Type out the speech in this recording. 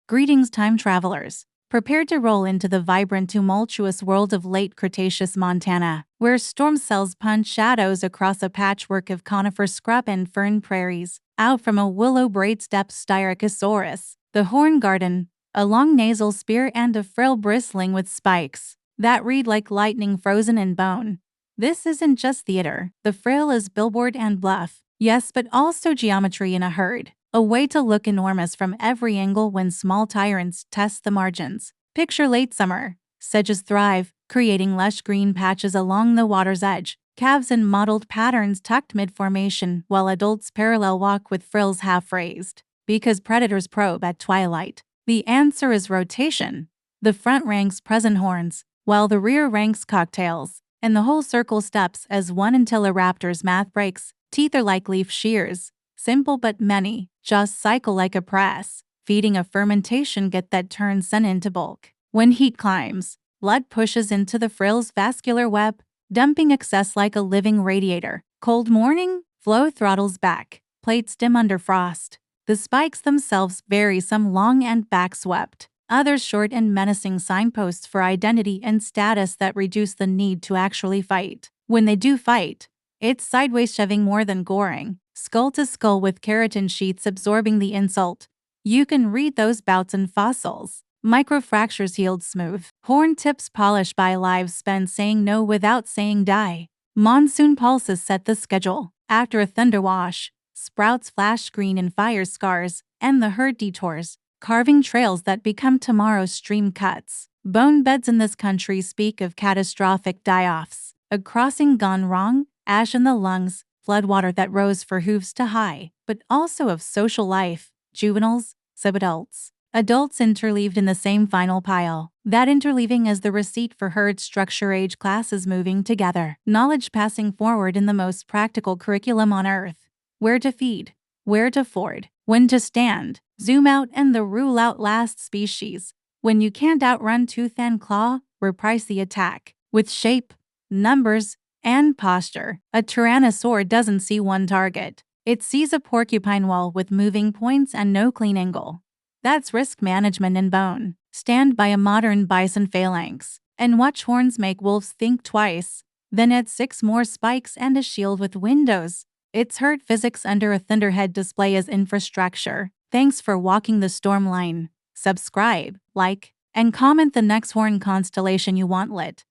Greetings, time travelers. Prepare to roll into the vibrant, tumultuous world of late Cretaceous Montana, where storm cells punch shadows across a patchwork of conifer scrub and fern prairies. Out from a willow braid steps Styracosaurus, the horn garden, a long nasal spear and a frill bristling with spikes that read like lightning frozen in bone. This isn't just theater. The frill is billboard and bluff. Yes, but also geometry in a herd. A way to look enormous from every angle when small tyrants test the margins. Picture late summer. Sedges thrive, creating lush green patches along the water's edge. Calves in mottled patterns tucked mid-formation, while adults parallel walk with frills half-raised. Because predators probe at twilight. The answer is rotation. The front ranks present horns, while the rear ranks cocktails, and the whole circle steps as one until a raptor's math breaks. Teeth are like leaf shears. Simple but many, just cycle like a press, feeding a fermentation gut that turns sun into bulk. When heat climbs, blood pushes into the frill's vascular web, dumping excess like a living radiator. Cold morning, flow throttles back, plates dim under frost. The spikes themselves vary, some long and back-swept, others short and menacing signposts for identity and status that reduce the need to actually fight. When they do fight, it's sideways shoving more than goring. Skull to skull with keratin sheets absorbing the insult. You can read those bouts in fossils. Microfractures healed smooth. Horn tips polished by lives spent saying no without saying die. Monsoon pulses set the schedule. After a thunder wash, sprouts flash green in fire scars, and the herd detours, carving trails that become tomorrow's stream cuts. Bone beds in this country speak of catastrophic die-offs. A crossing gone wrong, ash in the lungs, floodwater that rose for hooves to high, but also of social life, juveniles, subadults, adults interleaved in the same final pile. That interleaving is the receipt for herd structure, age classes moving together, knowledge passing forward in the most practical curriculum on earth. Where to feed, where to ford, when to stand, zoom out and the rule out last species. When you can't outrun tooth and claw, reprise the attack. With shape, numbers, and posture, a tyrannosaur doesn't see one target. It sees a porcupine wall with moving points and no clean angle. That's risk management in bone. Stand by a modern bison phalanx and watch horns make wolves think twice. Then add 6 more spikes and a shield with windows. It's herd physics under a thunderhead display as infrastructure. Thanks for walking the storm line. Subscribe, like, and comment the next horn constellation you want lit.